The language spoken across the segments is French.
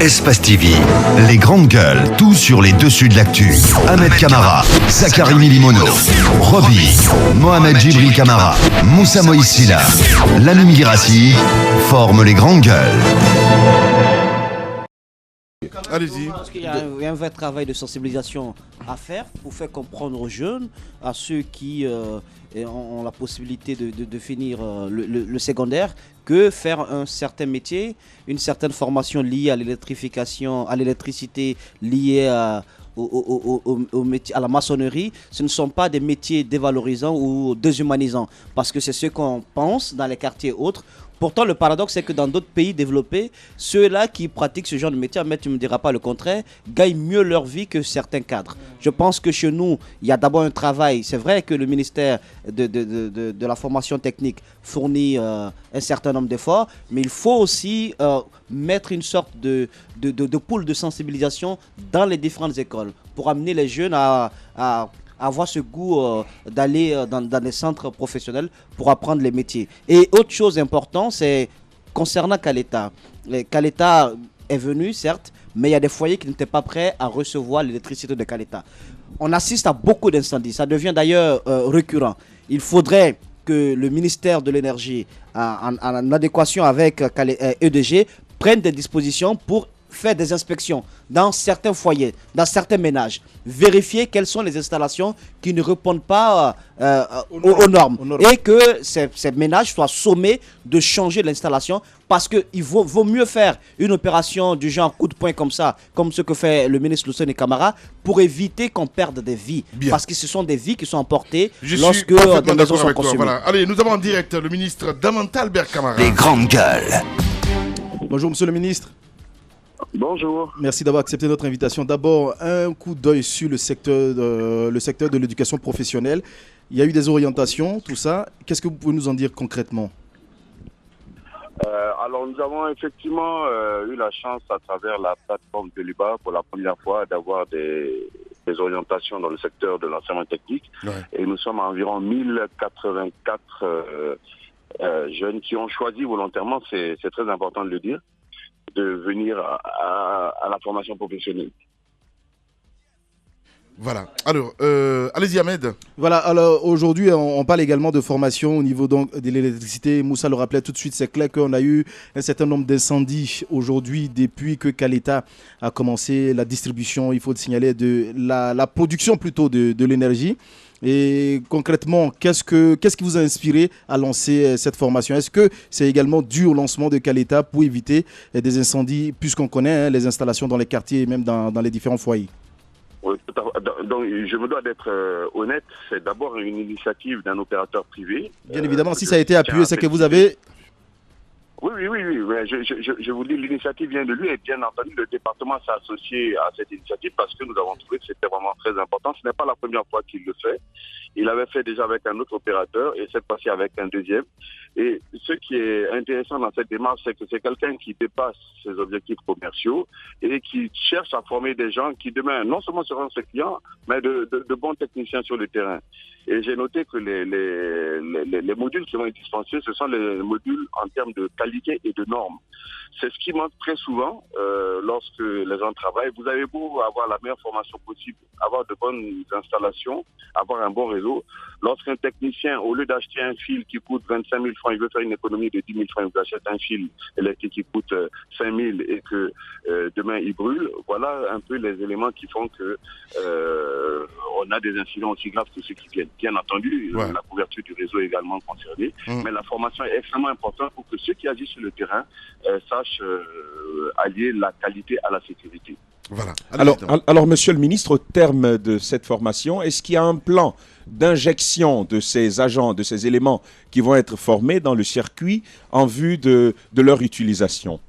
Espace TV, les grandes gueules, tout sur les dessus de l'actu. Ahmed Kamara, Zachary Milimono, Roby, Mohamed Djibril Kamara, Moussa Moïse Silla, Lamine Girassi forment les grandes gueules. Allez-y. Parce qu'il y a un vrai travail de sensibilisation à faire pour faire comprendre aux jeunes, à ceux qui ont la possibilité de finir le secondaire, que faire un certain métier, une certaine formation liée à l'électrification, à l'électricité, liée au métier, à la maçonnerie, ce ne sont pas des métiers dévalorisants ou déshumanisants, parce que c'est ce qu'on pense dans les quartiers autres. Pourtant, le paradoxe, c'est que dans d'autres pays développés, ceux-là qui pratiquent ce genre de métier, mais tu ne me diras pas le contraire, gagnent mieux leur vie que certains cadres. Je pense que chez nous, il y a d'abord un travail. C'est vrai que le ministère de la formation technique fournit un certain nombre d'efforts, mais il faut aussi mettre une sorte de pool de sensibilisation dans les différentes écoles pour amener les jeunes à avoir ce goût d'aller dans les centres professionnels pour apprendre les métiers. Et autre chose importante, c'est concernant Caleta. Caleta est venu, certes, mais il y a des foyers qui n'étaient pas prêts à recevoir l'électricité de Caleta. On assiste à beaucoup d'incendies. Ça devient d'ailleurs récurrent. Il faudrait que le ministère de l'Énergie, en adéquation avec EDG, prenne des dispositions pour faire des inspections dans certains foyers, dans certains ménages, vérifier quelles sont les installations qui ne répondent pas aux normes. Et que ces ménages soient sommés de changer l'installation, parce qu'il vaut mieux faire une opération du genre coup de poing comme ça, comme ce que fait le ministre Lucene Camara, pour éviter qu'on perde des vies. Bien. Parce que ce sont des vies qui sont emportées lorsque des maisons sont consumées. Voilà. Allez, nous avons en direct le ministre Damanta Albert Camara. Les grandes gueules. Bonjour monsieur le ministre. Bonjour. Merci d'avoir accepté notre invitation. D'abord, un coup d'œil sur le secteur de l'éducation professionnelle. Il y a eu des orientations, tout ça. Qu'est-ce que vous pouvez nous en dire concrètement ? Alors, nous avons effectivement eu la chance, à travers la plateforme de l'IBA, pour la première fois, d'avoir des orientations dans le secteur de l'enseignement technique. Ouais. Et nous sommes à environ 1084 jeunes qui ont choisi volontairement, c'est très important de le dire, de venir à la formation professionnelle. Voilà. Alors, allez-y Ahmed. Voilà, alors aujourd'hui, on parle également de formation au niveau donc, de l'électricité. Moussa le rappelait tout de suite, c'est clair qu'on a eu un certain nombre d'incendies aujourd'hui depuis que Caleta a commencé la distribution, il faut le signaler, de la production plutôt de l'énergie. Et concrètement, qu'est-ce qui vous a inspiré à lancer cette formation ? Est-ce que c'est également dû au lancement de Caleta pour éviter des incendies, puisqu'on connaît les installations dans les quartiers et même dans les différents foyers ? Oui, donc je me dois d'être honnête, c'est d'abord une initiative d'un opérateur privé. Bien évidemment, si ça a été appuyé, c'est que vous avez... Oui. Je vous dis, l'initiative vient de lui et bien entendu, le département s'est associé à cette initiative parce que nous avons trouvé que c'était vraiment très important. Ce n'est pas la première fois qu'il le fait. Il avait fait déjà avec un autre opérateur et cette fois-ci avec un deuxième. Et ce qui est intéressant dans cette démarche, c'est que c'est quelqu'un qui dépasse ses objectifs commerciaux et qui cherche à former des gens qui demain non seulement seront ses clients, mais de bons techniciens sur le terrain. Et j'ai noté que les modules qui vont être dispensés, ce sont les modules en termes de qualité et de normes. C'est ce qui manque très souvent lorsque les gens travaillent. Vous avez beau avoir la meilleure formation possible, avoir de bonnes installations, avoir un bon réseau. Lorsqu'un technicien, au lieu d'acheter un fil qui coûte 25 000 francs, il veut faire une économie de 10 000 francs, il achète un fil électrique qui coûte 5 000 et que demain il brûle. Voilà un peu les éléments qui font que on a des incidents aussi graves que ceux qui viennent. Bien entendu, la couverture du réseau est également concernée, mais la formation est extrêmement importante pour que ceux qui agissent sur le terrain sachent allier la qualité à la sécurité. Voilà. Alors, monsieur le ministre, au terme de cette formation, est-ce qu'il y a un plan d'injection de ces agents, de ces éléments qui vont être formés dans le circuit en vue de leur utilisation ?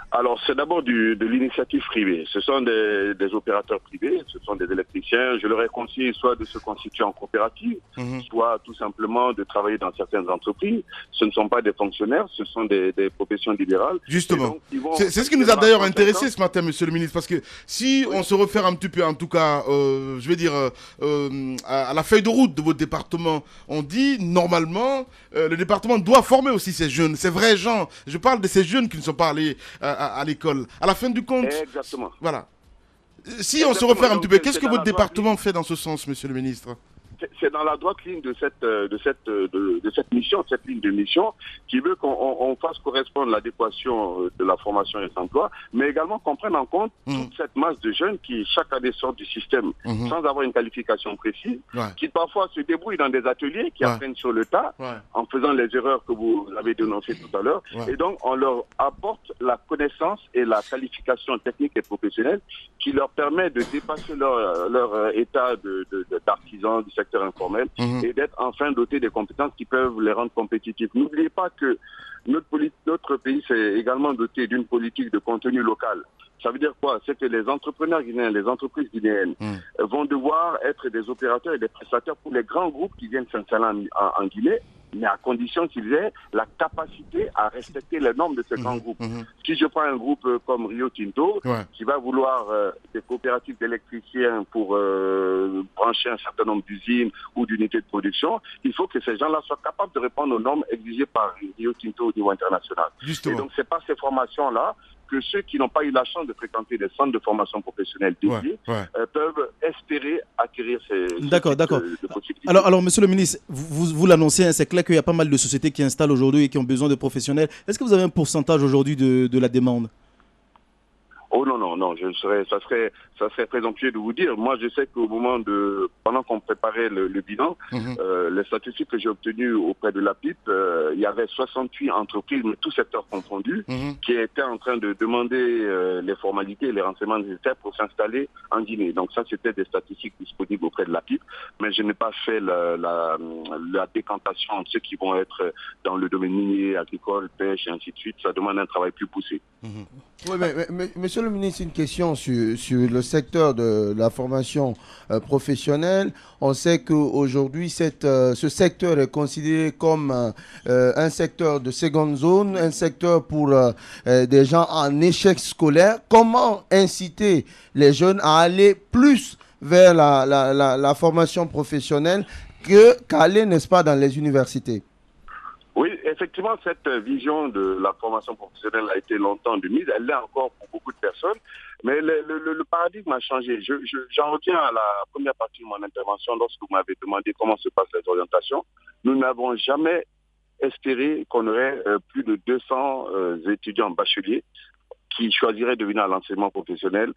Alors, c'est d'abord de l'initiative privée. Ce sont des opérateurs privés, ce sont des électriciens. Je leur ai conseillé soit de se constituer en coopérative, soit tout simplement de travailler dans certaines entreprises. Ce ne sont pas des fonctionnaires, ce sont des professions libérales. Justement. C'est ce qui nous a d'ailleurs intéressé ce matin, monsieur le ministre, parce que si on se réfère un petit peu, en tout cas, je vais dire, à la feuille de route de votre département, on dit, normalement, le département doit former aussi ces jeunes, ces vrais gens. Je parle de ces jeunes qui ne sont pas allés à l'école. À la fin du compte, Exactement. voilà. Si on se Exactement. refaire un Donc, petit peu, c'est qu'est-ce que dans votre la droite département fait dans ce sens, monsieur le ministre? C'est dans la droite ligne de cette mission, cette ligne de mission, qui veut qu'on fasse correspondre l'adéquation de la formation et de l'emploi, mais également qu'on prenne en compte toute cette masse de jeunes qui chaque année sortent du système sans avoir une qualification précise, qui parfois se débrouillent dans des ateliers, qui apprennent sur le tas, en faisant les erreurs que vous avez dénoncées tout à l'heure, et donc on leur apporte la connaissance et la qualification technique et professionnelle qui leur permet de dépasser leur état d'artisan du secteur informel et d'être enfin dotés des compétences qui peuvent les rendre compétitifs. N'oubliez pas que notre pays s'est également doté d'une politique de contenu local. Ça veut dire quoi? C'est que les entrepreneurs guinéens, les entreprises guinéennes vont devoir être des opérateurs et des prestataires pour les grands groupes qui viennent s'installer en Guinée, mais à condition qu'ils aient la capacité à respecter les normes de ces grands groupes. Si je prends un groupe comme Rio Tinto, qui va vouloir des coopératives d'électriciens pour brancher un certain nombre d'usines ou d'unités de production, il faut que ces gens-là soient capables de répondre aux normes exigées par Rio Tinto au niveau international. Justement. Et donc, c'est par ces formations-là que ceux qui n'ont pas eu la chance de fréquenter des centres de formation professionnelle dédiés peuvent espérer acquérir ces D'accord. possibilités. Alors, monsieur le ministre, vous l'annoncez, hein, c'est clair qu'il y a pas mal de sociétés qui installent aujourd'hui et qui ont besoin de professionnels. Est-ce que vous avez un pourcentage aujourd'hui de la demande? Oh non, ça serait présomptueux de vous dire. Moi, je sais qu'au moment pendant qu'on préparait le bilan, les statistiques que j'ai obtenues auprès de la PIP, il y avait 68 entreprises, mais tout secteur confondu, qui étaient en train de demander les formalités et les renseignements nécessaires pour s'installer en Guinée. Donc ça, c'était des statistiques disponibles auprès de la PIP, mais je n'ai pas fait la décantation entre ceux qui vont être dans le domaine minier, agricole, pêche, et ainsi de suite. Ça demande un travail plus poussé. Oui, mais monsieur le ministre, une question sur le secteur de la formation professionnelle. On sait qu'aujourd'hui, ce secteur est considéré comme un secteur de seconde zone, un secteur pour des gens en échec scolaire. Comment inciter les jeunes à aller plus vers la formation professionnelle qu'aller, n'est-ce pas, dans les universités? Oui, effectivement, cette vision de la formation professionnelle a été longtemps de mise. Elle l'est encore pour beaucoup de personnes. Mais le paradigme a changé. J'en reviens à la première partie de mon intervention lorsque vous m'avez demandé comment se passent les orientations. Nous n'avons jamais espéré qu'on aurait plus de 200 étudiants bacheliers qui choisiraient de venir à l'enseignement professionnel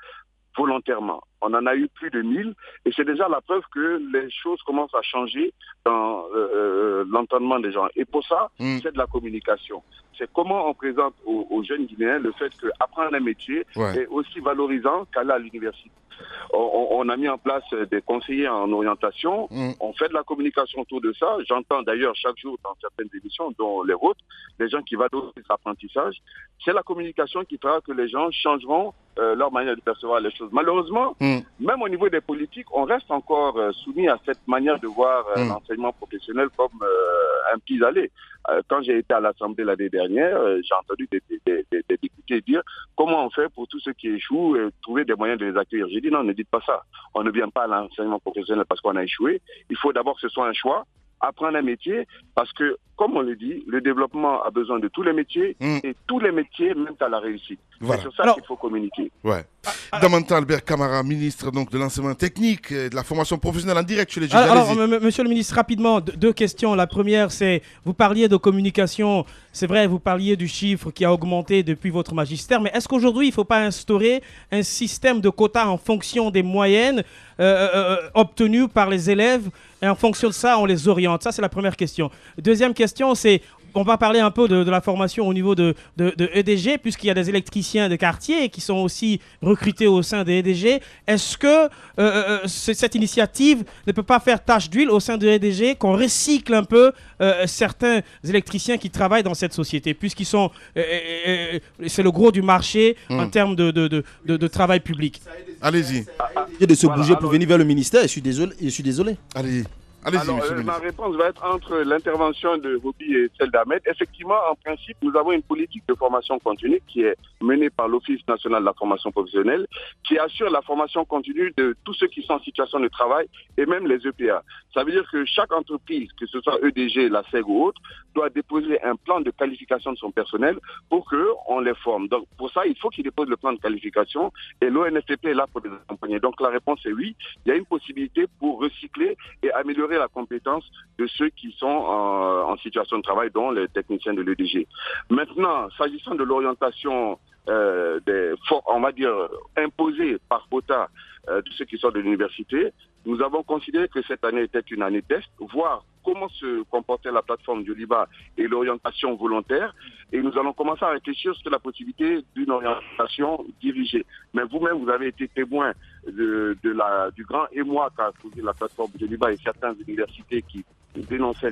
volontairement. On en a eu plus de 1000 et c'est déjà la preuve que les choses commencent à changer dans l'entendement des gens. Et pour ça, c'est de la communication. C'est comment on présente aux jeunes Guinéens le fait qu'apprendre un métier est aussi valorisant qu'aller à l'université. On a mis en place des conseillers en orientation. On fait de la communication autour de ça. J'entends d'ailleurs chaque jour dans certaines émissions, dont les vôtres, les gens qui valorisent l'apprentissage. C'est la communication qui fera que les gens changeront leur manière de percevoir les choses. Malheureusement, même au niveau des politiques, on reste encore soumis à cette manière de voir l'enseignement professionnel comme un pis-aller. Quand j'ai été à l'Assemblée l'année dernière, j'ai entendu des députés dire comment on fait pour tous ceux qui échouent et trouver des moyens de les accueillir. J'ai dit non, ne dites pas ça. On ne vient pas à l'enseignement professionnel parce qu'on a échoué. Il faut d'abord que ce soit un choix, apprendre un métier, parce que, comme on le dit, le développement a besoin de tous les métiers et tous les métiers mènent à la réussite. Voilà. C'est sur ça qu'il faut communiquer. Damanta Albert Camara, ministre donc, de l'enseignement technique et de la formation professionnelle en direct chez les jeunes. Alors, monsieur le ministre, rapidement, deux questions. La première, c'est, vous parliez de communication, c'est vrai, vous parliez du chiffre qui a augmenté depuis votre magistère, mais est-ce qu'aujourd'hui, il ne faut pas instaurer un système de quotas en fonction des moyennes obtenues par les élèves et en fonction de ça, on les oriente? Ça, c'est la première question. Deuxième question, c'est, on va parler un peu de la formation au niveau de EDG, puisqu'il y a des électriciens de quartier qui sont aussi recrutés au sein des EDG. Est-ce que cette initiative ne peut pas faire tache d'huile au sein de EDG, qu'on recycle un peu certains électriciens qui travaillent dans cette société, puisqu'ils sont, c'est le gros du marché en termes de travail public? Allez-y. De se bouger pour venir vers le ministère, je suis désolé. Allez-y. Allez-y, Alors, monsieur le ma ministre. réponse va être entre l'intervention de Roby et celle d'Ahmed. Effectivement, en principe, nous avons une politique de formation continue qui est menée par l'Office national de la formation professionnelle, qui assure la formation continue de tous ceux qui sont en situation de travail et même les EPA. Ça veut dire que chaque entreprise, que ce soit EDG, la SEG ou autre, doit déposer un plan de qualification de son personnel pour qu'on les forme. Donc, pour ça, il faut qu'ils déposent le plan de qualification et l'ONFP est là pour les accompagner. Donc, la réponse est oui. Il y a une possibilité pour recycler et améliorer la compétence de ceux qui sont en situation de travail, dont les techniciens de l'EDG. Maintenant, s'agissant de l'orientation on va dire, imposée par quota de ceux qui sortent de l'université, nous avons considéré que cette année était une année test, voir comment se comportait la plateforme du LIBA et l'orientation volontaire. Et nous allons commencer à réfléchir sur la possibilité d'une orientation dirigée. Mais vous-même, vous avez été témoin du grand émoi qu'a causé la plateforme du LIBA et certaines universités qui dénonçaient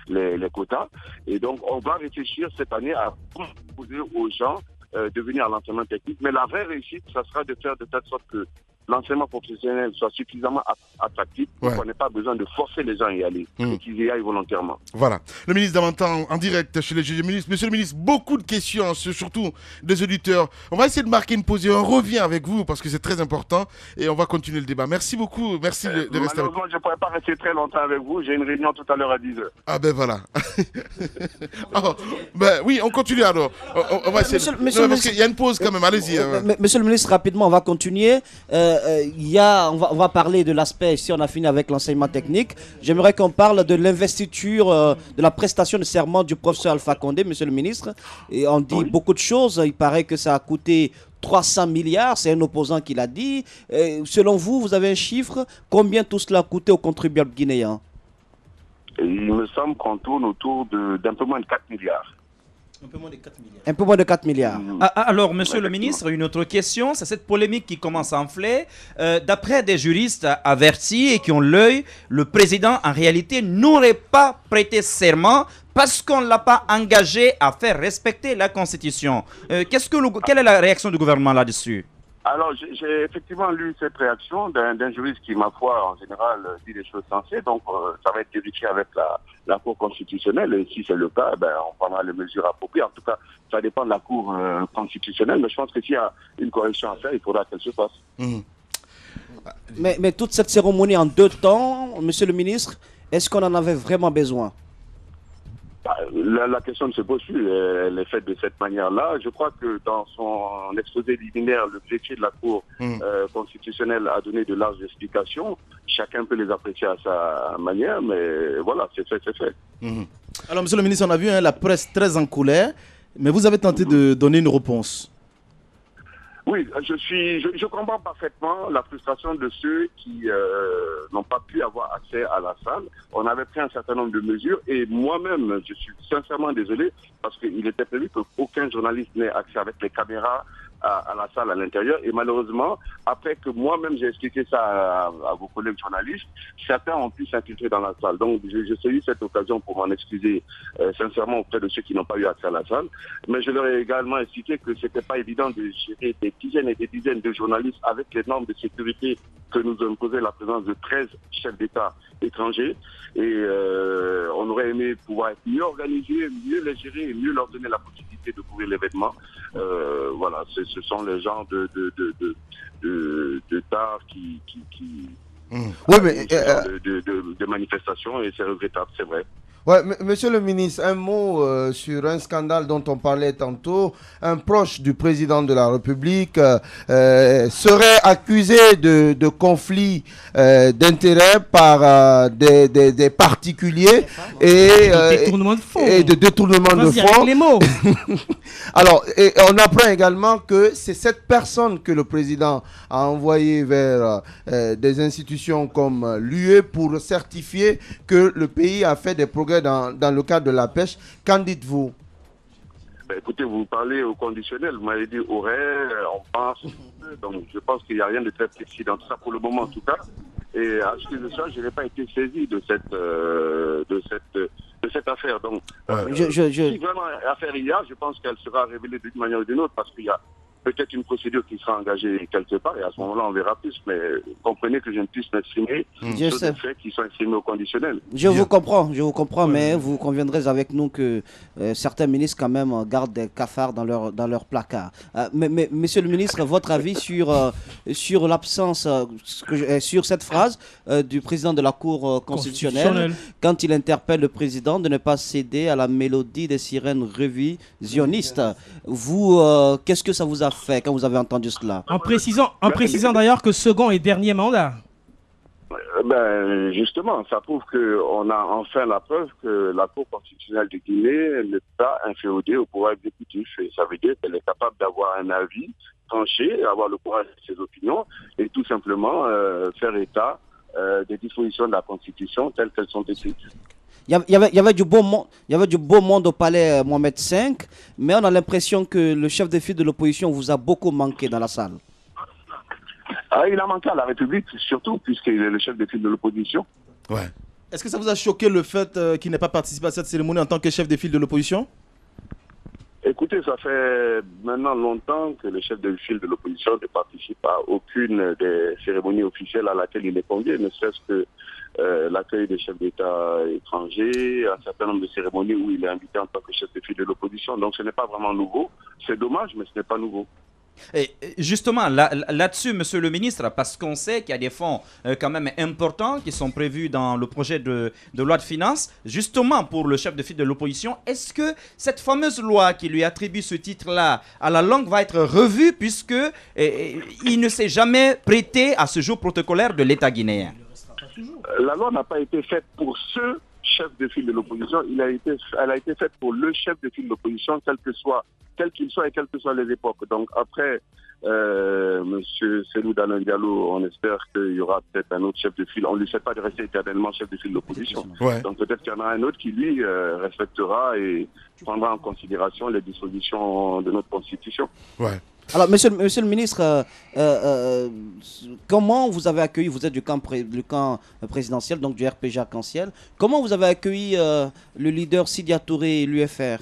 les quotas. Et donc, on va réfléchir cette année à proposer aux gens de venir à l'enseignement technique. Mais la vraie réussite, ça sera de faire de telle sorte que l'enseignement professionnel soit suffisamment attractif pour qu'on n'ait pas besoin de forcer les gens à y aller et qu'ils y aillent volontairement. Voilà. Le ministre Damantin en direct chez les juges ministres. Monsieur le ministre, beaucoup de questions, surtout des auditeurs. On va essayer de marquer une pause et on revient avec vous parce que c'est très important et on va continuer le débat. Merci beaucoup. Merci de rester avec nous. Malheureusement, je ne pourrais pas rester très longtemps avec vous. J'ai une réunion tout à l'heure à 10h. Ah ben voilà. Oui, on continue alors. On va essayer. Parce qu'il y a une pause quand même. Allez-y. Monsieur le ministre, rapidement, on va continuer. On va parler de l'aspect, si on a fini avec l'enseignement technique, j'aimerais qu'on parle de l'investiture, de la prestation de serment du professeur Alpha Condé, monsieur le ministre. Et on dit beaucoup de choses, il paraît que ça a coûté 300 milliards, c'est un opposant qui l'a dit. Selon vous, vous avez un chiffre, combien tout cela a coûté aux contribuables guinéens? Il me semble qu'on tourne autour d'un peu moins de 4 milliards. Un peu moins de 4 milliards. Alors, monsieur le ministre, une autre question, c'est cette polémique qui commence à enfler. D'après des juristes avertis et qui ont l'œil, le président, en réalité, n'aurait pas prêté serment parce qu'on ne l'a pas engagé à faire respecter la Constitution. Quelle est la réaction du gouvernement là-dessus? Alors, j'ai effectivement lu cette réaction d'un juriste qui, ma foi, en général, dit des choses sensées. Donc, ça va être vérifié avec la Cour constitutionnelle. Et si c'est le cas, on prendra les mesures appropriées. En tout cas, ça dépend de la Cour constitutionnelle. Mais je pense que s'il y a une correction à faire, il faudra qu'elle se fasse. Mais toute cette cérémonie en 2 temps, monsieur le ministre, est-ce qu'on en avait vraiment besoin? La question ne se pose plus, elle est faite de cette manière-là. Je crois que dans son exposé liminaire, le greffier de la Cour constitutionnelle a donné de larges explications. Chacun peut les apprécier à sa manière, mais voilà, c'est fait, c'est fait. Alors, monsieur le ministre, on a vu la presse très en colère, mais vous avez tenté de donner une réponse. Oui, je comprends parfaitement la frustration de ceux qui n'ont pas pu avoir accès à la salle. On avait pris un certain nombre de mesures et moi-même, je suis sincèrement désolé parce qu'il était prévu qu'aucun journaliste n'ait accès avec les caméras à la salle à l'intérieur. Et malheureusement, après que moi-même j'ai expliqué ça à vos collègues journalistes, certains ont pu s'infiltrer dans la salle. Donc je saisis cette occasion pour m'en excuser sincèrement auprès de ceux qui n'ont pas eu accès à la salle. Mais je leur ai également expliqué que c'était pas évident de gérer des dizaines et des dizaines de journalistes avec les normes de sécurité que nous imposait la présence de 13 chefs d'État étrangers. Et on aurait aimé pouvoir être mieux organisé, mieux les gérer et mieux leur donner la possibilité de couvrir l'événement. Voilà, ce sont les genres de tard qui Oui, mais de manifestations et c'est regrettable, c'est vrai. Ouais, monsieur le ministre, un mot sur un scandale dont on parlait tantôt. Un proche du président de la République serait accusé de conflit d'intérêts par des particuliers et détournement de fonds. Et de détournement de fonds. Les mots. Alors, et on apprend également que c'est cette personne que le président a envoyée vers des institutions comme l'UE pour certifier que le pays a fait des progrès dans le cadre de la pêche. Qu'en dites-vous? Écoutez, vous parlez au conditionnel, vous m'avez dit aurait, on pense, donc je pense qu'il n'y a rien de très précis dans tout ça pour le moment en tout cas. Et à ce que de ça, je n'ai pas été saisi de cette affaire. Donc, si vraiment affaire il y a, je pense qu'elle sera révélée d'une manière ou d'une autre parce qu'il y a peut-être une procédure qui sera engagée quelque part et à ce moment-là on verra plus. Mais comprenez que je ne puisse m'exprimer Je sur sais. des faits qui sont exprimés au conditionnel. Je vous comprends, mais vous conviendrez avec nous que certains ministres quand même gardent des cafards dans leur placard. Mais Monsieur le ministre, votre avis sur l'absence, sur cette phrase du président de la Cour constitutionnelle quand il interpelle le président de ne pas céder à la mélodie des sirènes révisionnistes. Vous, qu'est-ce que ça vous a fait quand vous avez entendu cela? En précisant d'ailleurs que second et dernier mandat. Justement, ça prouve qu'on a enfin la preuve que la Cour constitutionnelle de Guinée n'est pas inféodée au pouvoir exécutif. Et ça veut dire qu'elle est capable d'avoir un avis tranché, avoir le courage de ses opinions et tout simplement faire état des dispositions de la Constitution telles qu'elles sont écrites. Il y avait du beau monde au palais Mohamed V, mais on a l'impression que le chef de file de l'opposition vous a beaucoup manqué dans la salle. Ah, il a manqué à la République, surtout, puisqu'il est le chef de file de l'opposition. Ouais. Est-ce que ça vous a choqué le fait qu'il n'ait pas participé à cette cérémonie en tant que chef de file de l'opposition? Écoutez, ça fait maintenant longtemps que le chef de file de l'opposition ne participe à aucune des cérémonies officielles à laquelle il est convié, ne serait-ce que l'accueil des chefs d'État étrangers, un certain nombre de cérémonies où il est invité en tant que chef de file de l'opposition. Donc ce n'est pas vraiment nouveau. C'est dommage, mais ce n'est pas nouveau. Et justement, là-dessus, monsieur le ministre, parce qu'on sait qu'il y a des fonds quand même importants qui sont prévus dans le projet de loi de finances, justement pour le chef de file de l'opposition, est-ce que cette fameuse loi qui lui attribue ce titre-là à la longue va être revue puisque il ne s'est jamais prêté à ce jeu protocolaire de l'État guinéen? La loi n'a pas été faite pour ce chef de file de l'opposition, elle a été faite pour le chef de file de l'opposition, quel qu'il soit et quelles que soient les époques. Donc après, Monsieur Cellou Dalein Diallo, on espère qu'il y aura peut-être un autre chef de file. On ne lui souhaite pas de rester éternellement chef de file de l'opposition. Ouais. Donc peut-être qu'il y en a un autre qui, lui, respectera et prendra en considération les dispositions de notre Constitution. Ouais. Alors, monsieur le ministre, comment vous avez accueilli, vous êtes du camp présidentiel, donc du RPG Arc-en-Ciel, comment vous avez accueilli le leader Sidia Touré et l'UFR?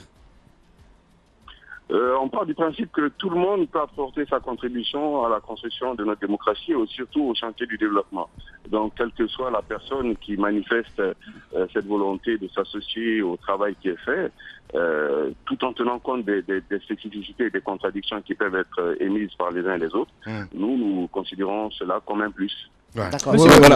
On part du principe que tout le monde peut apporter sa contribution à la construction de notre démocratie et surtout au chantier du développement. Donc, quelle que soit la personne qui manifeste cette volonté de s'associer au travail qui est fait, tout en tenant compte des spécificités et des contradictions qui peuvent être émises par les uns et les autres, nous considérons cela comme un plus. Ouais. D'accord. Voilà.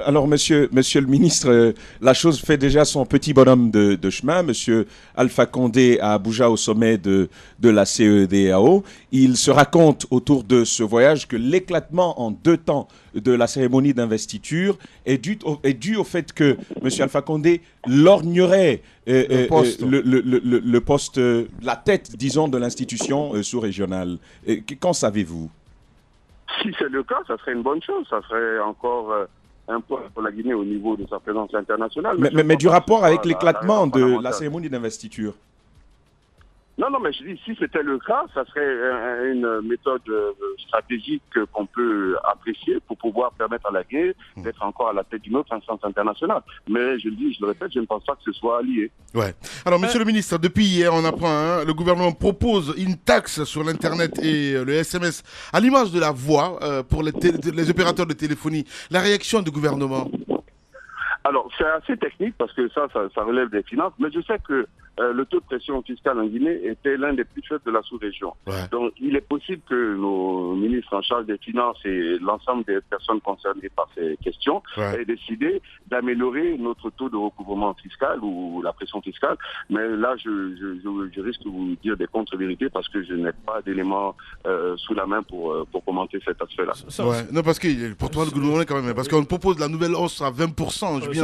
Alors, monsieur le ministre, la chose fait déjà son petit bonhomme de chemin. Monsieur Alpha Condé à Abuja au sommet de la CEDEAO. Il se raconte autour de ce voyage que l'éclatement en 2 temps de la cérémonie d'investiture est dû au fait que monsieur Alpha Condé lorgnerait le poste, la tête, disons, de l'institution sous-régionale. Qu'en savez-vous? Si c'est le cas, ça serait une bonne chose. Ça serait encore un point pour la Guinée au niveau de sa présence internationale. Mais du rapport avec l'éclatement de la cérémonie d'investiture? Non, mais je dis, si c'était le cas, ça serait une méthode stratégique qu'on peut apprécier pour pouvoir permettre à la Guinée d'être encore à la tête d'une autre instance internationale. Mais je le dis, je le répète, je ne pense pas que ce soit lié. Ouais. Alors, monsieur le ministre, depuis hier, on apprend, le gouvernement propose une taxe sur l'Internet et le SMS à l'image de la voix pour les opérateurs de téléphonie. La réaction du gouvernement? Alors, c'est assez technique parce que ça relève des finances, mais je sais que le taux de pression fiscale en Guinée était l'un des plus faibles de la sous-région. Ouais. Donc, il est possible que nos ministres en charge des finances et l'ensemble des personnes concernées par ces questions aient décidé d'améliorer notre taux de recouvrement fiscal ou la pression fiscale. Mais là, je risque de vous dire des contre-vérités parce que je n'ai pas d'éléments sous la main pour commenter cet aspect-là. Ouais. Non, parce que pour toi, le gouvernement, quand même, parce qu'on propose la nouvelle hausse à 20%.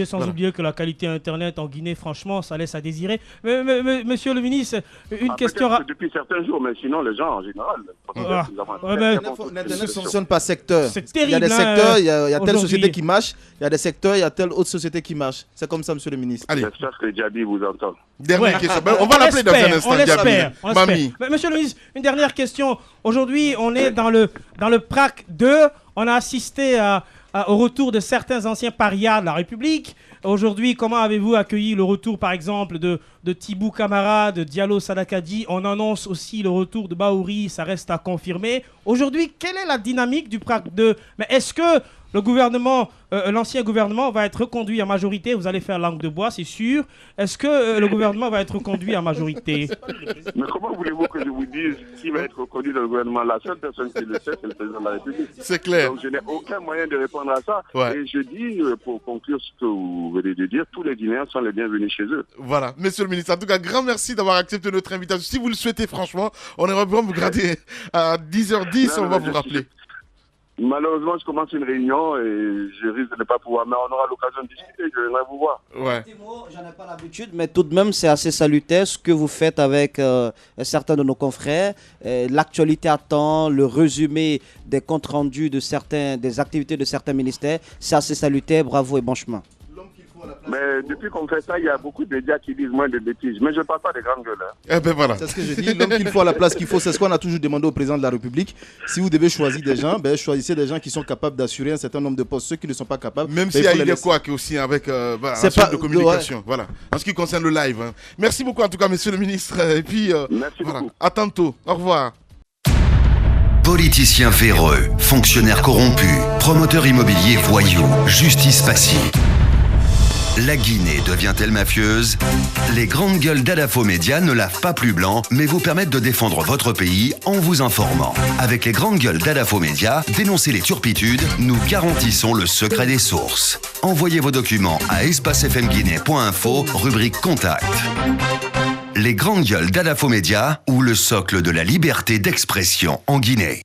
Sans oublier que la qualité Internet en Guinée, franchement, ça laisse à désirer. Monsieur le ministre, une question... Depuis certains jours, mais sinon, les gens, en général... L'Internet ne fonctionne par secteur. C'est terrible. Il y a des secteurs, il y a telle société qui marche, il y a des secteurs, il y a telle autre société qui marche. C'est comme ça, monsieur le ministre. J'espère que Djabi vous entend. Dernière question. On va l'appeler dans un instant, Djabi. Monsieur le ministre, une dernière question. Aujourd'hui, on est dans le PRAC 2. On a assisté au retour de certains anciens parias de la République. Aujourd'hui, comment avez-vous accueilli le retour, par exemple, de de Tibou Camara, de Diallo Sadakadi. On annonce aussi le retour de Bahouri, ça reste à confirmer. Aujourd'hui, quelle est la dynamique du PRAC 2? Mais est-ce que le gouvernement, l'ancien gouvernement va être reconduit en majorité? Vous allez faire langue de bois, c'est sûr. Est-ce que le gouvernement va être reconduit en majorité? Mais comment voulez-vous que je vous dise qui va être reconduit dans le gouvernement? La seule personne qui le sait, c'est le président de la République. C'est clair. Donc je n'ai aucun moyen de répondre à ça. Ouais. Et je dis, pour conclure ce que vous venez de dire, tous les Guinéens sont les bienvenus chez eux. Voilà, monsieur le ministre, en tout cas, grand merci d'avoir accepté notre invitation. Si vous le souhaitez, franchement, on aimerait bien vous garder à 10h10, on va vous rappeler. Malheureusement, je commence une réunion et je risque de ne pas pouvoir, mais on aura l'occasion de discuter, je viendrai vous voir. Ouais. J'en ai pas l'habitude, mais tout de même, c'est assez salutaire ce que vous faites avec certains de nos confrères. L'actualité attend, le résumé des comptes rendus de des activités de certains ministères, c'est assez salutaire, bravo et bon chemin. Mais depuis qu'on fait ça, il y a beaucoup de médias qui disent moins de bêtises. Mais je ne parle pas des grandes gueules. Hein. Eh ben voilà. C'est ce que je dis. L'homme qu'il faut à la place qu'il faut, c'est ce qu'on a toujours demandé au président de la République. Si vous devez choisir des gens, choisissez des gens qui sont capables d'assurer un certain nombre de postes. Ceux qui ne sont pas capables, même s'il y a eu des couacs aussi avec un centre de communication. Voilà. En ce qui concerne le live. Hein. Merci beaucoup en tout cas, monsieur le ministre. Et puis, merci beaucoup. À tantôt. Au revoir. Politiciens véreux, fonctionnaires corrompus, promoteurs immobiliers voyous, justice passive. La Guinée devient-elle mafieuse? Les grandes gueules d'Adafo Média ne lavent pas plus blanc, mais vous permettent de défendre votre pays en vous informant. Avec les grandes gueules d'Adafo Média, dénoncez les turpitudes, nous garantissons le secret des sources. Envoyez vos documents à espacefmguinée.info, rubrique Contact. Les grandes gueules d'Adafo Média ou le socle de la liberté d'expression en Guinée.